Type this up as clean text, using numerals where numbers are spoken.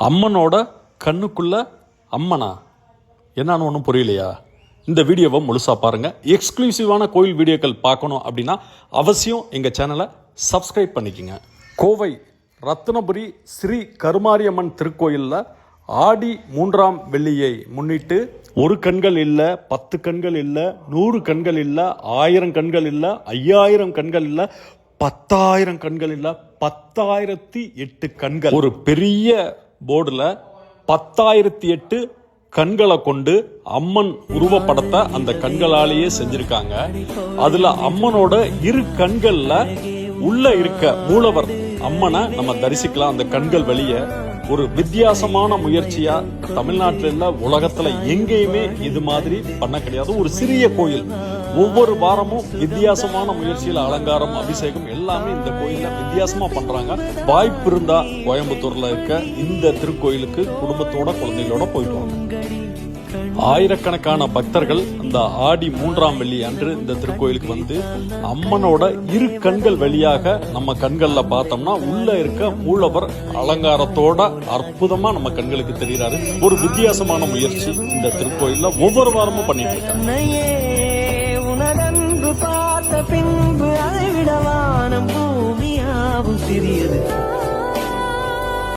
அம்மனோட கண்ணுக்குள்ள அம்மனா என்னன்னு ஒன்றும் புரியலையா? இந்த வீடியோவை முழுசாக பாருங்கள். எக்ஸ்க்ளூசிவான கோயில் வீடியோக்கள் பார்க்கணும் அப்படின்னா அவசியம் எங்கள் சேனலை சப்ஸ்கிரைப் பண்ணிக்கோங்க. கோவை ரத்னபுரி ஸ்ரீ கருமாரியம்மன் திருக்கோயிலில் ஆடி 3ஆம் வெள்ளியை முன்னிட்டு 1 கண்கள் இல்லை, 10 கண்கள் இல்லை, 100 கண்கள் இல்லை, 1000 கண்கள் இல்லை, 5000 கண்கள் இல்லை, 10,000 கண்கள் இல்லை, 10,008 கண்கள். ஒரு பெரிய போர்டில் 10,008 கண்களை கொண்டு அம்மன் உருவப்படத்தை அந்த கண்களாலேயே செஞ்சிருக்காங்க. அதுல அம்மனோட 2 கண்கள்ல உள்ள இருக்க மூலவர் அம்மனை நம்ம தரிசிக்கலாம். அந்த கண்கள் வெளியே ஒரு வித்தியாசமான முயற்சியா தமிழ்நாட்டில் இல்ல உலகத்துல எங்கேயுமே இது மாதிரி பண்ண கிடையாது. ஒரு சிறிய கோயில், ஒவ்வொரு வாரமும் வித்தியாசமான முயற்சியில் அலங்காரம், அபிஷேகம் எல்லாமே இந்த கோயில்ல வித்தியாசமா பண்றாங்க. வாய்ப்பு இருந்தா கோயம்புத்தூர்ல இருக்க இந்த திருக்கோயிலுக்கு குடும்பத்தோட குழந்தைகளோட போயிட்டு வாங்க. ஆயிரக்கணக்கான பக்தர்கள் அந்த ஆடி 3ஆம் வெள்ளி அன்று இந்த திருக்கோயிலுக்கு வந்து அம்மனோட 2 கண்கள் வழியாக நம்ம கண்கள்ல பார்த்தோம்னா உள்ள இருக்க மூலவர் அலங்காரத்தோட அற்புதமா நம்ம கண்களுக்கு தெரிகிறாரு. ஒரு வித்தியாசமான முயற்சி இந்த திருக்கோயில்ல ஒவ்வொரு வாரமும் பண்ணிட்டு இருக்காங்க. பார்த்த பின்பு அதை விடவானம் பூமியாவும் சிறியது.